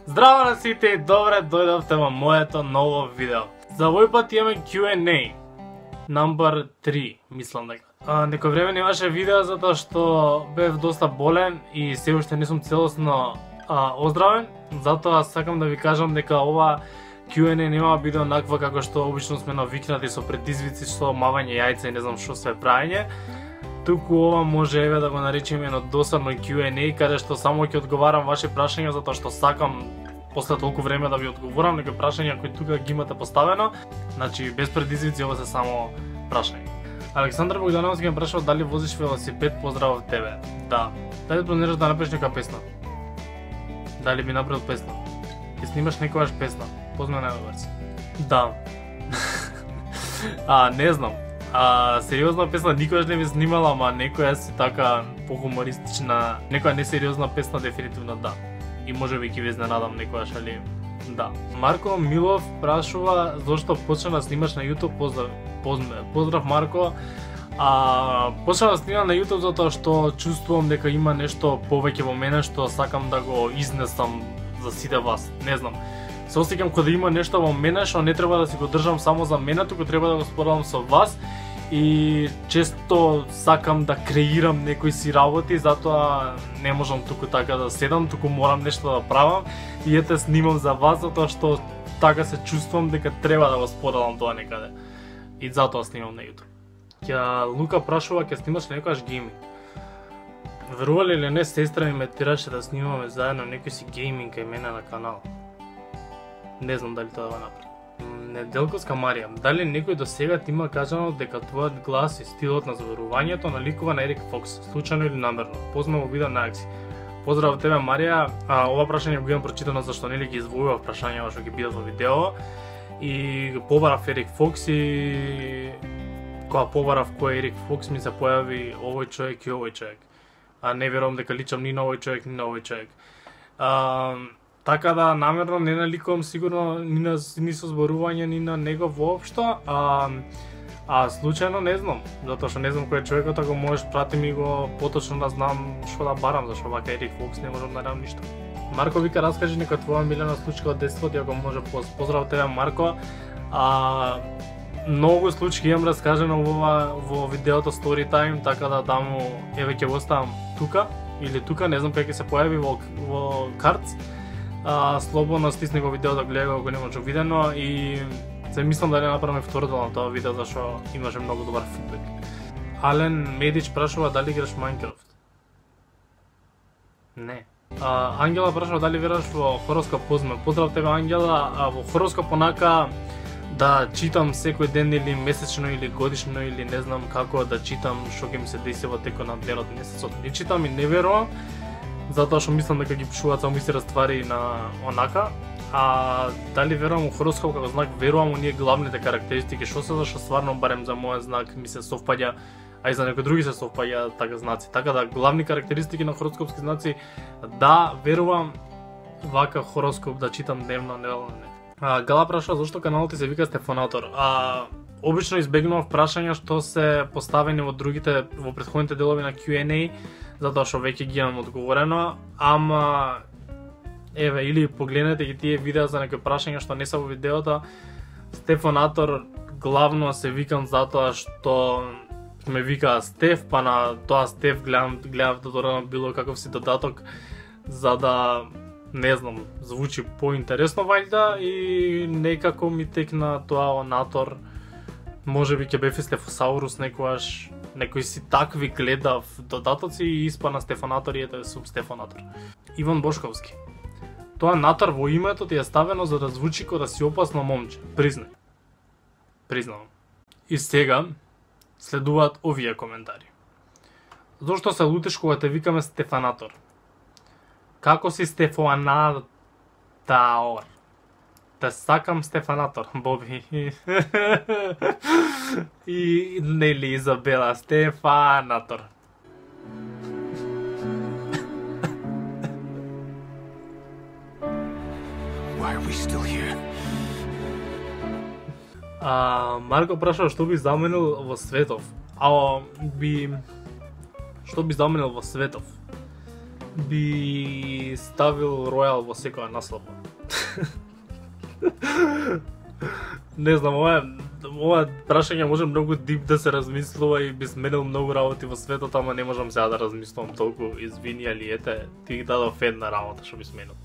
Здраво на сите и добре дојдовте во моето ново видео. За овој пат имаме Q&A number 3, мислам дека. Некој време немаше видео затоа што бев доста болен и се уште не сум целосно оздравен, затоа сакам да ви кажам дека ова Q&A нема биде онаква како што обично сме навикнати со предизвици, со мавање јајца и не знам што све правење. Туку ова може еве да го наречеме едно досадно Q&A каде што само ќе одговарам ваши прашања затоа што сакам после толку време да ви одговорам некои прашања кои тука ги имате поставено. Значи без предизвици, ова се само прашања. Александар Богдановски ме прашува дали возиш велосипед, поздрав од тебе. Да. Дали планираш да направиш нека песна? Дали би направил песна? Ќе снимаш некојаш песна? Позна на версија. Да. Не знам. Сериозна песна никогаш не ми снимала, ама некоја си така похумористична, некоја несериозна песна дефинитивно да. И можеби ќе ви изненадам некојаш, али да. Марко Милов прашува зошто почна да снимаш на YouTube. Поздрав Марко. Почна да снимам на YouTube затоа што чувствувам дека има нешто повеќе во мене што сакам да го изнесам за сите вас. Не знам. Се осеќам кога има нешто во мене што не треба да си го држам само за мене, туку треба да го споделам со вас. И често сакам да креирам некои си работи, затоа не можам туку така да седам, туку морам нешто да правам и ете снимам за вас затоа што така се чувствувам дека треба да го споделам тоа некаде. И затоа снимам на YouTube. Лука прашува ќе снимаш некојаш гейминг. Верували или не, сестра ми ме тераше да снимаме заедно некој си гейминг кај мене на канал. Не знам дали тоа да го направи. Неделковска Марија, дали некој до сега ти има кажано дека твојот глас и стилот на зборувањето наликува на Ерик Фокс, случајно или намерно? Познав во видео на Акси. Поздрав од тебе Марија, ова прашање го имам прочитано зашто нели ги извојував прашања што ги бидат во видео и побарав Ерик Фокс и кога побарав кој е Ерик Фокс ми се појави овој човек и овој човек. Не верувам дека личам ни на овој човек ни на овој човек. Така да намерно не наликувам сигурно ни со зборување ни на него воопшто, случајно не знам, затоа што не знам кој е човекот, ако можеш прати ми го поточно да знам што да барам, зашто вака Ерик Фокс не можам да немам ништо. Марко вика раскажи нека твоја милена случка од детството, ако може поздрав тебе Марко. Многу случаи имам раскажано во видеото Story Time, така да даму еве ќе го оставам тука или тука, не знам кај ќе се појави во картс. Слободно стисни го видео да гледа ако не може видено и се мислам да не направиме втор дел на тоа видео зашто имаше многу добар фидбек. Ален Медич прашува дали играш Minecraft. Не. Ангела прашува дали веруваш во хороскоп. Поздрав тебе Ангела, во хороскоп онака да читам секој ден или месечно или годишно или не знам како да читам што ќе ми се деси во текот на денот, месецот. Не читам и не верувам. Затоа што мислам дека ги пишуваат само исти ствари на онака. Дали верувам во хороскоп како знак, верувам во ние главните карактеристики што се зашто стварно барем за мојот знак ми се совпаѓа, а и за некои други се совпаѓа така знаци. Така да главни карактеристики на хороскопски знаци да верувам вака хороскоп да читам дневно, неделно не. Гала прашува зошто каналот ти се вика Стефанатор. Обично избегнував прашања што се поставени во претходните делови на Q&A, затоа што веќе ги имам одговорено, ама еве или погледнете ги тие видеа за некои прашања што не се во видеото. Стефанатор главно се викам затоа што ме вика Стеф, па на тоа Стеф гледав да додадам било каков си додаток за да не знам, звучи поинтересно вајда и некако ми текна тоа Натор. Можеби ќе бев и Стефосаурус некојаш, некои си такви гледав додатоци и испана Стефанатор и ете сум Стефанатор. Иван Бошковски. Тоа Натор во името ти е ставено за да звучи како да си опасно момче. Признај. Признавам. И сега следуваат овие коментари. Зошто се лутиш кога те викаме Стефанатор? Како си Стефанатор? Те сакам Стефанатор, Боби. И нели Изабела Стефанатор. Why are we still here? Марко прашува што би заменил во Светов. Што би заменил во Светов? би ставил Ројал во секоја наслова. Не знам, ова прашање може многу дип да се размислува и би сменил многу работи во светот, ама не можам сега да размислувам толку, извини, али ете, ти дадов една работа што би сменил.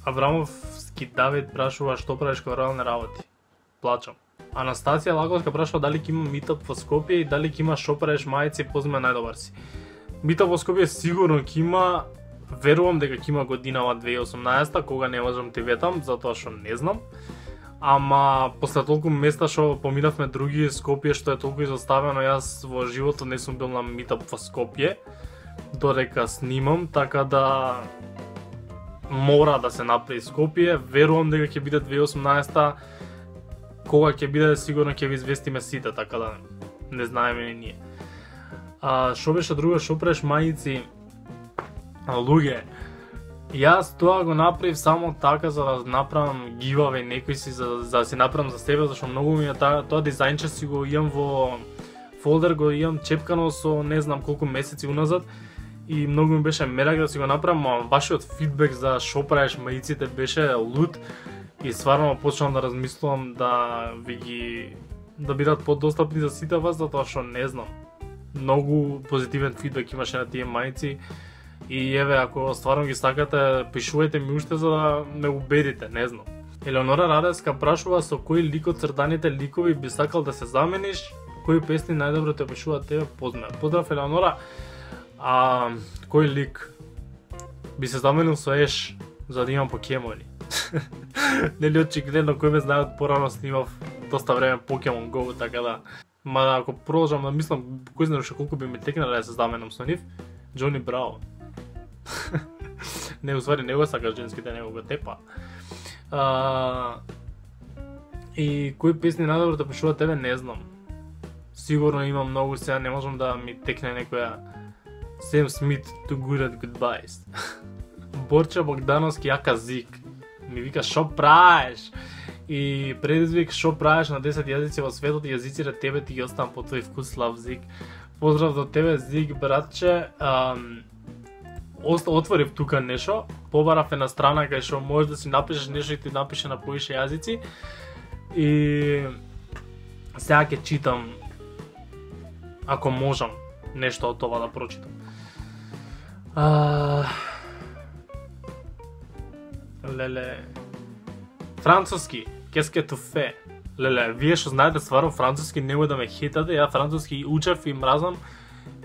Аврамовски Давид прашува што правиш кога реални работи. Плачам. Анастасија Лаговска прашува дали ќе има митап во Скопје и дали ќе има што правиш мајци позме најдобар си. Митап во Скопје сигурно ќе има, верувам дека ќе има годинава 2018, кога не можам ти ветам, затоа што не знам. Ама после толку места што поминавме други Скопје што е толку изоставено, јас во животот не сум бил на митап во Скопје, додека снимам, така да мора да се направи Скопје. Верувам дека ќе биде 2018, кога ќе биде сигурно ќе ви известиме сите, така да не знаеме ни ние. Што беше друго, што правиш мајци? Луѓе, јас тоа го направив само така за да направам гиваве некој си, за да си направам за себе, зашто многу ми е тоа дизајнче си го имам во фолдер, го имам чепкано со не знам колку месеци уназад и многу ми беше мерак да си го направам, а вашиот фидбек за што правиш мајците беше лут и стварно почнав да размислувам да да бидат подостапни за сите вас, затоа што не знам. Многу позитивен фидбек имаше на тие мајци. И еве, ако стварно ги сакате, пишувајте ми уште за да ме убедите, не знам. Елеонора Радевска прашува со кој лик од цртаните ликови би сакал да се замениш, кои песни најдобро те опишуваат тебе, поздрав. Поздрав, Елеонора. Кој лик би се заменил со Еш, за да имам покемони? Нели очигледно кој ме знае од порано снимав доста време Pokemon Go, така да. Ма ако продолжам да мислам, кој знае уште колку би ми текнало да се заменам со нив, Джони Браун. Не, усвари, не го сакаш женските, не го тепа. И кои песни најдобро да пишува тебе, не знам. Сигурно има многу, сега не можам да ми текне некоја Sam Smith, Too Good at Goodbyes. Борче Богдановски, јака зик. Ми вика, шо правиш? И предизвик, шо правиш на 10 јазици во светот, јазиците тебе ти ги оставам по твој вкус, слав Зик. Поздрав до тебе, Зик, братче. Отворив тука нешто, побарав една страна кај што можеш да си напишеш нешто и ти напише на повише јазици. И сега ќе читам, ако можам, нешто од това да прочитам. Леле, француски, qu'est-ce tu fais? Леле, вие што знаете стварно француски, немој да ме хитате, ја француски учев и мразам,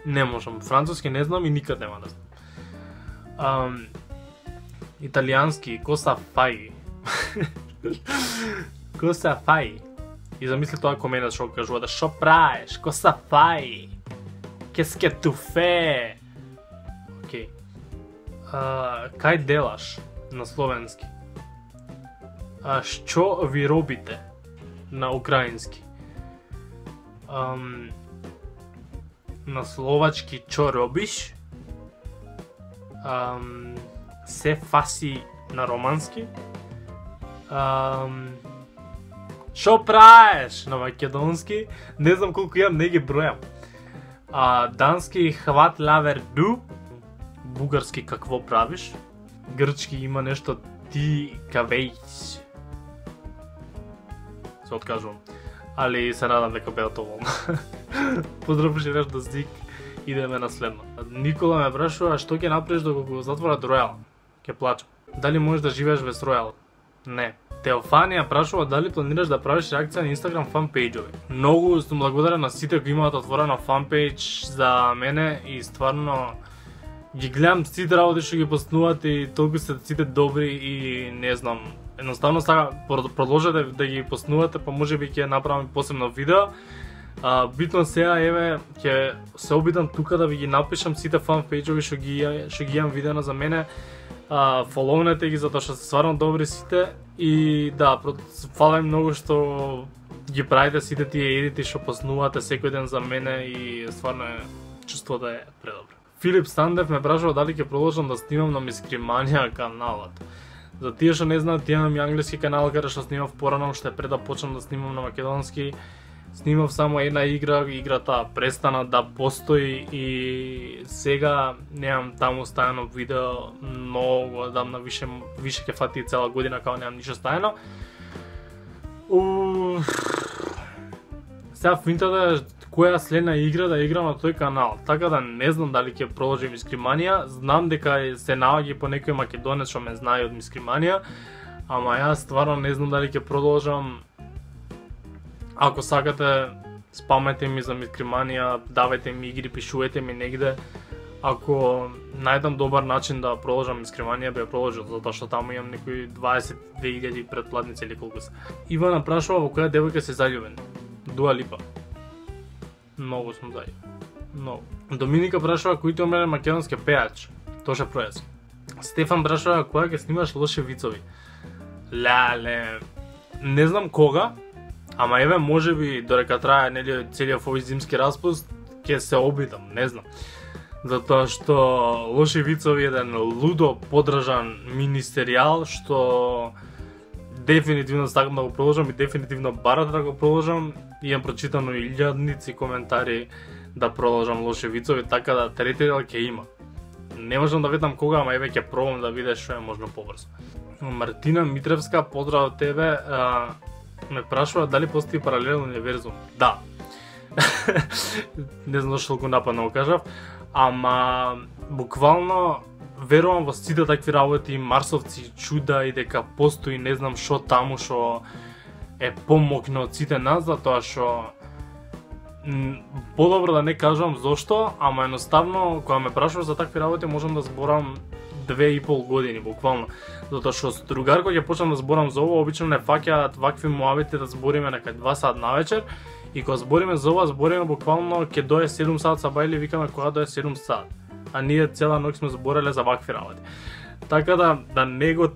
не можам. Француски не знам и никад нема да знам. Италијански, cosa fai? Cosa fai? И замисли тоа коментар што кажува да шо правиш? Cosa fai? Qu'est-ce tu fais? Океј. Кај делаш? На словенски. Што ви робите? На украински. На словачки чо робиш? Се фаси на романски. Шо правиш на македонски? Не знам колку имам, не ги бројам. Дански хват лавер ду. Бугарски какво правиш? Грчки има нешто ти кавејќ. Се откажувам. Али се надам дека беа тоа. Поздрав неш до Зик. Идеме на следно. Никола ме прашува што ќе направиш доколку го затворат Ројал. Ќе плачам. Дали можеш да живееш без Ројал? Не. Теофанија прашува дали планираш да правиш реакција на Instagram фанпејџови. Многу сум благодарен на сите кои имаат отворена фанпејдж за мене и стварно ги гледам сите работи што ги постнуват и толку се сите добри и не знам. Едноставно сака продолжете да ги постнувате, па можеби ќе направам посебно видео. Битно сега еве ќе се обидам тука да ви ги напишам сите фанпејџови што ги имам видено за мене. Фоловнете ги затоа што се стварно добри сите и да, фала многу што ги правите сите тие едити што постнувате секој ден за мене и стварно чувството е предобро. Филип Стандев ме прашува дали ќе продолжам да снимам на Мискриманија каналот. За тие што не знаат, имам и англиски канал каде што снимав порано, уште пред да почнам да снимам на македонски. Снимав само една игра, играта престана да постои и сега немам таму стајано видео многу одамна, више ќе фати цела година као немам ништо стајано. Сега финтата е која следна игра да играм на тој канал, така да не знам дали ќе продолжим Мискриманија. Знам дека се наоѓа по некој македонец што ме знае од Мискриманија, ама јас стварно не знам дали ќе продолжам. Ако сакате, спамете ми за Мискриманија, давајте ми игри, пишувајте ми негде. Ако најдам добар начин да продолжам Мискриманија, би ја продолжил, затоа што таму имам некои 22.000 претплатници или колку се. Ивана прашува во која девојка се заљубен. Дуа Липа. Многу сум заљубен. Многу. Доминика прашува кој ти омилен македонски пејач. Тоше Пројас. Стефан прашува кога ќе снимаш лоши вицови. Леле, не знам кога. Ама еве можеби додека трае нели целиот овој зимски распуст ќе се обидам, не знам. Затоа што лоши вицови е еден лудо подржан мини серијал што дефинитивно сакам да го продолжам и дефинитивно барат да го продолжам. Имам прочитано илјадници коментари да продолжам лоши вицови, така да трети дел ќе има. Не можам да ветам кога, ама еве ќе пробам да видам што е можно побрзо. Мартина Митревска, поздрав од тебе. Ме прашува дали постои паралелен универзум. Да. Не знам што толку нападно го кажав, ама буквално верувам во сите такви работи, марсовци, чуда и дека постои не знам што таму што е помокно од сите нас, затоа што подобро да не кажувам зошто, ама едноставно кога ме прашуваш за такви работи можам да зборам 2,5 години буквално. Затоа што с другар кога ќе почнам да зборам за ова, обично не фаќаат вакви муабети да збориме некај 2 сат навечер и кога збориме за ова, збориме буквално ќе дое 7 сат са бајли, викаме кога дое 7 сат. А ние цела ноќ сме збореле за вакви работи. Така да не го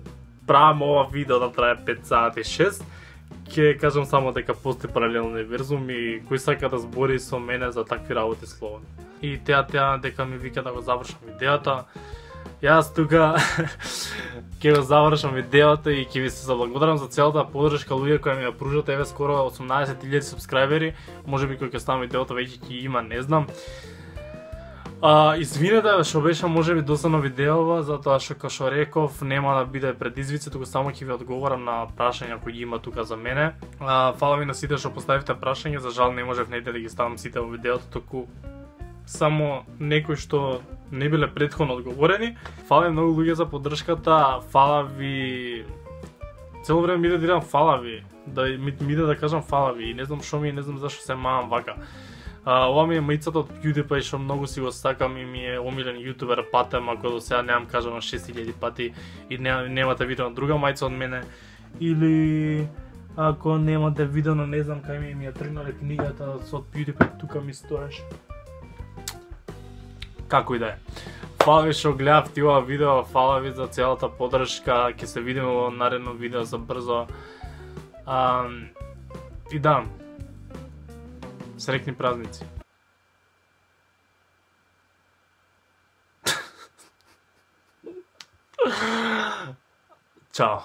правам ова видео да трае 5 сати 6, ќе кажам само дека постои паралелен универзум и кој сака да збори со мене за такви работи слободно. И теа дека ми вика да го завршам видеото. Јас тука ќе го завршам видеото и ќе ви се заблагодарам за целата поддршка луѓе која ми ја пружате, еве скоро 18.000 субскрајбери, можеби кога ќе ставам видеото веќе ќе има, не знам. Извинете што беше можеби досадно видеова, затоа што како што реков нема да биде предизвици, туку само ќе ви одговорам на прашања кои има тука за мене. Фала ви на сите што поставивте прашања, за жал не можев негде да ги ставам сите во видеото, туку само некои што не биле претходно одговорени. Фала ви многу луѓе за поддршката, фала ви. Цело време ми да дирам фала ви, ми да кажам фала ви и не знам што ми, не знам зашто се маам вака. Ова ми е мајцата од PewDiePie што многу си го сакам и ми е омилен јутубер Патем, ако до сега немам кажано 6000 пати и немате видено друга мајца од мене, или ако немате видено, не знам кај ми ја тргнале книгата со PewDiePie, тука ми стоеше. Како и да е. Фала ви што гледавте ова видео, фала ви за целата поддршка, ќе се видиме во наредно видео за брзо. И да, среќни празници. Чао.